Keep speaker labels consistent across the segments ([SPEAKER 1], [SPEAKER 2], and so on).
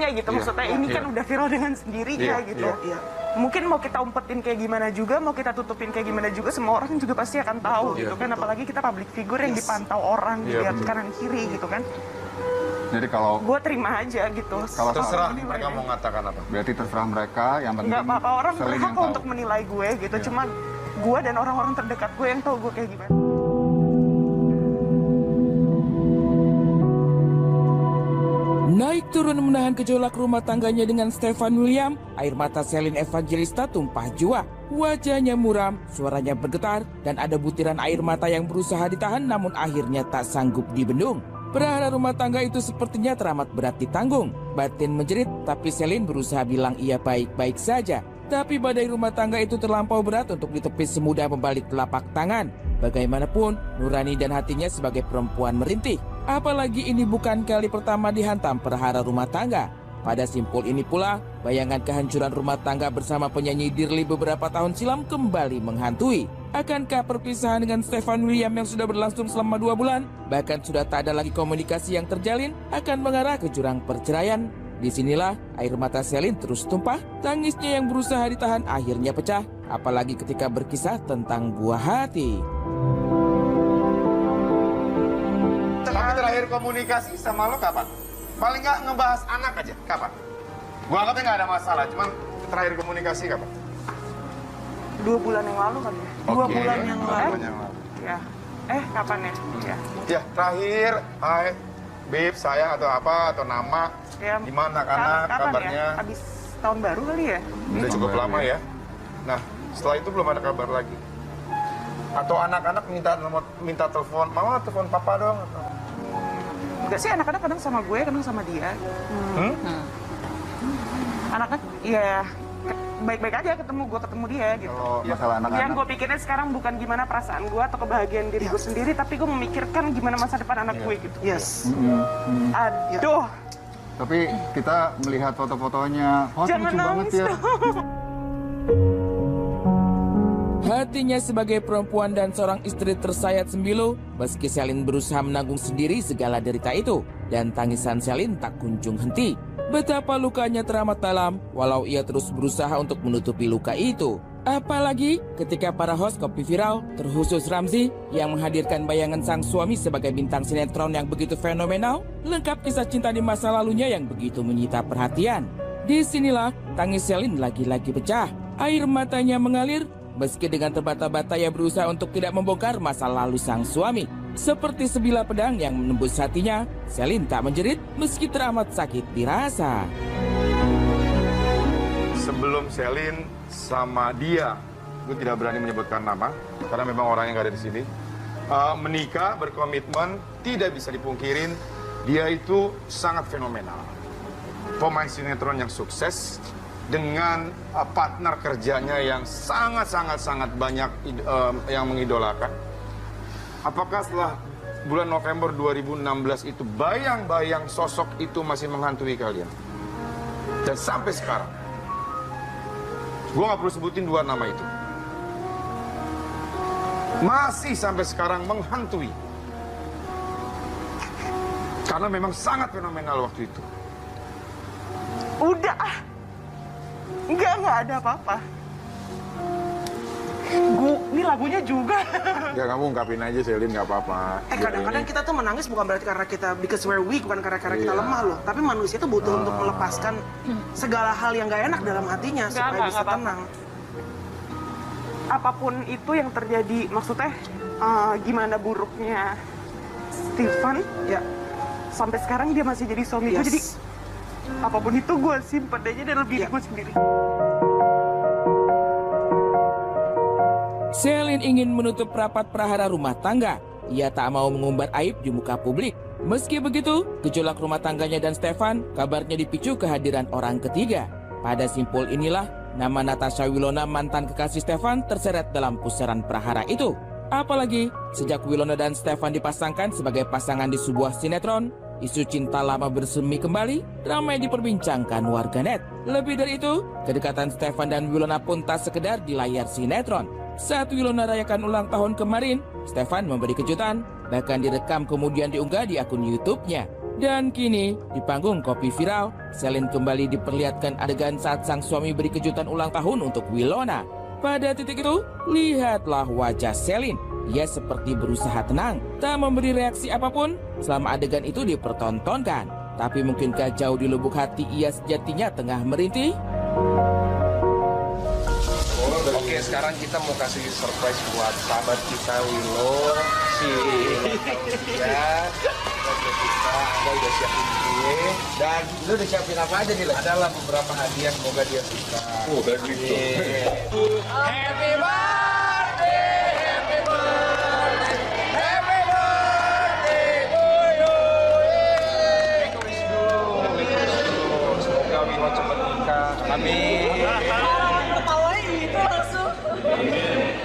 [SPEAKER 1] sendirinya gitu. Maksudnya ini kan udah viral dengan sendirinya gitu. Mungkin mau kita umpetin kayak gimana juga, mau kita tutupin kayak gimana juga, semua orang juga pasti akan tahu gitu kan. Apalagi kita public figure yang dipantau orang, dilihat kanan kiri gitu kan.
[SPEAKER 2] Jadi kalau
[SPEAKER 1] gue terima aja gitu.
[SPEAKER 2] kalau
[SPEAKER 3] Terserah mereka mau ngatakan apa.
[SPEAKER 2] berarti terserah mereka, yang penting
[SPEAKER 1] Nggak apa-apa, orang
[SPEAKER 2] Selin
[SPEAKER 1] berhak
[SPEAKER 2] yang tahu.
[SPEAKER 1] untuk menilai gue gitu. Cuma gue dan orang-orang terdekat gue yang tahu gue kayak gimana.
[SPEAKER 4] Naik turun menahan gejolak rumah tangganya dengan Stefan William, air mata Selin Evangelista tumpah jua. Wajahnya muram, suaranya bergetar, dan ada butiran air mata yang berusaha ditahan namun akhirnya tak sanggup dibendung. Perahara rumah tangga itu sepertinya teramat berat ditanggung. Batin menjerit, tapi Selin berusaha bilang ia baik-baik saja. Tapi badai rumah tangga itu terlampau berat untuk ditepis semudah membalik telapak tangan. Bagaimanapun, nurani dan hatinya sebagai perempuan merintih. Apalagi ini bukan kali pertama dihantam perahara rumah tangga. Pada simpul ini pula, bayangan kehancuran rumah tangga bersama penyanyi Dirli beberapa tahun silam kembali menghantui. Akankah perpisahan dengan Stefan William yang sudah berlangsung selama 2 bulan, bahkan sudah tak ada lagi komunikasi yang terjalin, akan mengarah ke jurang perceraian? Disinilah air mata Selin terus tumpah, tangisnya yang berusaha ditahan akhirnya pecah, apalagi ketika berkisah tentang buah hati.
[SPEAKER 3] Tapi terakhir komunikasi sama lo kapan? Paling nggak ngebahas anak aja, kapan? Gua anggapnya nggak ada masalah, cuman terakhir komunikasi kapan?
[SPEAKER 1] 2 bulan yang lalu kan ya? 2 bulan yang lalu. Ya. Kapan ya? Ya.
[SPEAKER 3] Ya, terakhir, hai, babe, sayang atau apa, atau nama,
[SPEAKER 1] Ya,
[SPEAKER 3] gimana anak-anak,
[SPEAKER 1] kapan
[SPEAKER 3] kabarnya?
[SPEAKER 1] Ya? Habis tahun baru kali ya?
[SPEAKER 3] Udah cukup lama ya. Nah, setelah itu belum ada kabar lagi. Atau anak-anak minta telepon, mama telepon papa dong.
[SPEAKER 1] Enggak sih, anak-anak kadang sama gue, kadang sama dia. Anak-anak, ya baik-baik aja gue ketemu dia gitu.
[SPEAKER 2] Kalau masalah
[SPEAKER 1] Yang
[SPEAKER 2] anak-anak,
[SPEAKER 1] gue pikirin sekarang bukan gimana perasaan gue atau kebahagiaan diri gue sendiri, tapi gue memikirkan gimana masa depan anak gue gitu.
[SPEAKER 5] Yes.
[SPEAKER 1] Aduh,
[SPEAKER 2] tapi kita melihat foto-fotonya, wah
[SPEAKER 1] jangan
[SPEAKER 2] lucu banget
[SPEAKER 1] nangis
[SPEAKER 2] ya.
[SPEAKER 1] dong.
[SPEAKER 4] Hatinya sebagai perempuan dan seorang istri tersayat sembilu, meski Selin berusaha menanggung sendiri segala derita itu, dan tangisan Selin tak kunjung henti. Betapa lukanya teramat dalam, walau ia terus berusaha untuk menutupi luka itu. Apalagi ketika para host kopi viral, terkhusus Ramzi, yang menghadirkan bayangan sang suami sebagai bintang sinetron yang begitu fenomenal, lengkap kisah cinta di masa lalunya yang begitu menyita perhatian. Disinilah tangis Selin lagi-lagi pecah, air matanya mengalir. Meski dengan terbata-bata ia berusaha untuk tidak membongkar masa lalu sang suami. Seperti sebilah pedang yang menembus hatinya, Selin tak menjerit meski teramat sakit dirasa.
[SPEAKER 3] Sebelum Selin sama dia, gue tidak berani menyebutkan nama, karena memang orangnya nggak ada di sini. Menikah, berkomitmen, tidak bisa dipungkirin, dia itu sangat fenomenal. Pemain sinetron yang sukses, dengan partner kerjanya yang sangat banyak yang mengidolakan. Apakah setelah bulan November 2016 itu bayang-bayang sosok itu masih menghantui kalian? Dan sampai sekarang, gue gak perlu sebutin 2 nama itu, masih sampai sekarang menghantui. Karena memang sangat fenomenal waktu itu.
[SPEAKER 1] Udah. Enggak ada apa-apa. Ini lagunya juga.
[SPEAKER 3] Ya kamu ungkapin aja Selin, nggak apa-apa.
[SPEAKER 5] Kadang-kadang kita tuh menangis bukan berarti karena kita because we're weak, bukan karena kita lemah loh. Tapi manusia tuh butuh untuk melepaskan segala hal yang gak enak dalam hatinya supaya bisa tenang.
[SPEAKER 1] Apapun itu yang terjadi, maksudnya gimana buruknya Stefan, ya sampai sekarang dia masih jadi suami gue. Jadi apapun itu gue simpen aja dalam diri gue sendiri.
[SPEAKER 4] Selin ingin menutup rapat perahara rumah tangga. Ia tak mau mengumbar aib di muka publik. Meski begitu, gejolak rumah tangganya dan Stefan kabarnya dipicu kehadiran orang ketiga. Pada simpul inilah, nama Natasha Wilona, mantan kekasih Stefan, terseret dalam pusaran perahara itu. Apalagi, sejak Wilona dan Stefan dipasangkan sebagai pasangan di sebuah sinetron, isu cinta lama bersemi kembali, ramai diperbincangkan warganet. Lebih dari itu, kedekatan Stefan dan Wilona pun tak sekedar di layar sinetron. Saat Wilona rayakan ulang tahun kemarin, Stefan memberi kejutan, bahkan direkam kemudian diunggah di akun YouTube-nya. Dan kini, di panggung Kopi Viral, Celine kembali diperlihatkan adegan saat sang suami beri kejutan ulang tahun untuk Wilona. Pada titik itu, lihatlah wajah Celine. Ia seperti berusaha tenang, tak memberi reaksi apapun selama adegan itu dipertontonkan. Tapi mungkinkah jauh di lubuk hati ia sejatinya tengah merintih?
[SPEAKER 6] Oke, sekarang kita mau kasih surprise buat sahabat kita Willow. Ya, Anda udah siapin kue. Dan lu udah siapin apa aja nih? Adalah beberapa hadiah, semoga dia suka. Oh, dari itu. Happy birthday, happy birthday, happy birthday to you. Make a wish dulu. Semoga Willow cepat nikah. Amin.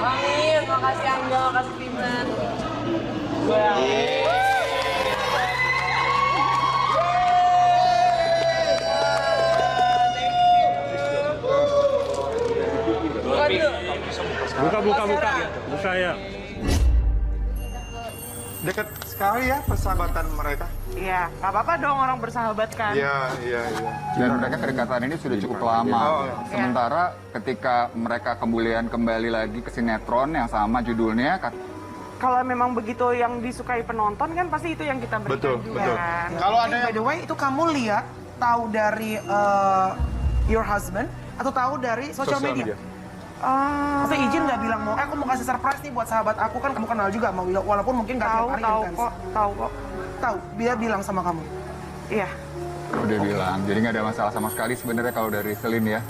[SPEAKER 7] Amin, makasih Angga, makasih Piman.
[SPEAKER 8] Buka ya.
[SPEAKER 3] Dekat sekali ya persahabatan mereka.
[SPEAKER 1] Iya, nggak apa-apa dong orang bersahabat kan.
[SPEAKER 3] Iya.
[SPEAKER 2] Dan mereka kedekatan ini sudah cukup lama.
[SPEAKER 3] Oh, iya.
[SPEAKER 2] Sementara ketika mereka kembali lagi ke sinetron yang sama judulnya,
[SPEAKER 1] Kalau memang begitu yang disukai penonton kan pasti itu yang kita berikan juga.
[SPEAKER 3] Betul.
[SPEAKER 1] Kan.
[SPEAKER 3] Kalau ada
[SPEAKER 5] By the way, itu kamu lihat tahu dari your husband atau tahu dari social media? Maksudnya izin nggak bilang mau, aku mau kasih surprise nih buat sahabat aku, kan kamu kenal juga sama Willow, walaupun mungkin nggak tiap hari intens.
[SPEAKER 1] tahu kok.
[SPEAKER 5] Tahu, dia bilang sama kamu.
[SPEAKER 1] Iya.
[SPEAKER 2] udah bilang. Jadi nggak ada masalah sama sekali sebenarnya kalau dari Celine ya.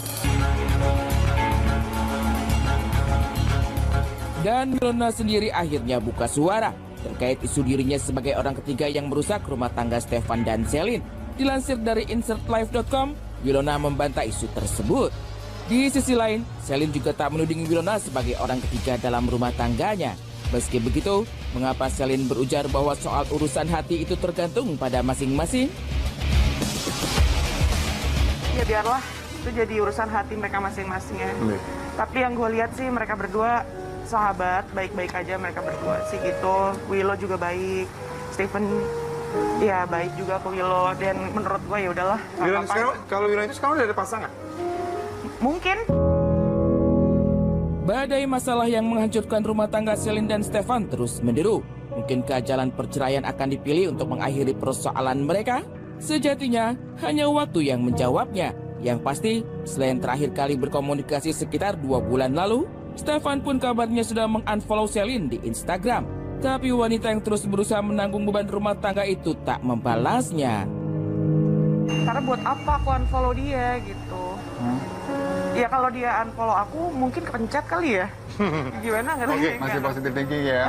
[SPEAKER 4] Dan Wilona sendiri akhirnya buka suara terkait isu dirinya sebagai orang ketiga yang merusak rumah tangga Stefan dan Celine. Dilansir dari insertlife.com, Wilona membantah isu tersebut. Di sisi lain, Celine juga tak menuding Wilona sebagai orang ketiga dalam rumah tangganya. Meski begitu, mengapa Celine berujar bahwa soal urusan hati itu tergantung pada masing-masing?
[SPEAKER 1] Ya biarlah, itu jadi urusan hati mereka masing-masing ya. Tapi yang gue lihat sih mereka berdua sahabat, baik-baik aja mereka berdua sih gitu. Willow juga baik, Stephen ya baik juga ke Willow, dan menurut gue ya udahlah.
[SPEAKER 3] Kalau Willow itu sekarang udah ada pasangan?
[SPEAKER 1] Mungkin.
[SPEAKER 4] Badai masalah yang menghancurkan rumah tangga Celine dan Stefan terus menderu. Mungkinkah jalan perceraian akan dipilih untuk mengakhiri persoalan mereka? Sejatinya, hanya waktu yang menjawabnya. Yang pasti, selain terakhir kali berkomunikasi sekitar 2 bulan lalu, Stefan pun kabarnya sudah meng-unfollow Celine di Instagram. Tapi wanita yang terus berusaha menanggung beban rumah tangga itu tak membalasnya.
[SPEAKER 1] Karena buat apa aku unfollow dia gitu. Ya kalau dia unfollow aku mungkin kepencet kali ya. Gimana nggak tahu.
[SPEAKER 2] Masih positive thinking ya.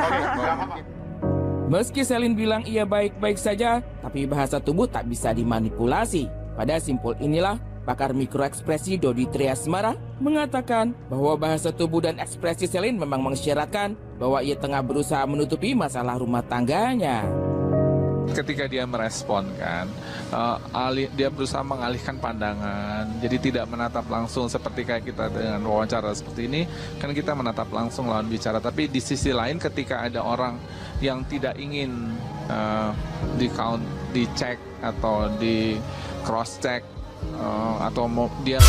[SPEAKER 4] Meski Celine bilang ia baik-baik saja, tapi bahasa tubuh tak bisa dimanipulasi. Pada simpul inilah, pakar mikroekspresi Dodi Triasmara mengatakan bahwa bahasa tubuh dan ekspresi Celine memang mengisyaratkan bahwa ia tengah berusaha menutupi masalah rumah tangganya.
[SPEAKER 8] Ketika dia merespon kan, dia berusaha mengalihkan pandangan, jadi tidak menatap langsung seperti kayak kita dengan wawancara seperti ini, kan kita menatap langsung lawan bicara. Tapi di sisi lain ketika ada orang yang tidak ingin dicek atau di cross check atau mau dia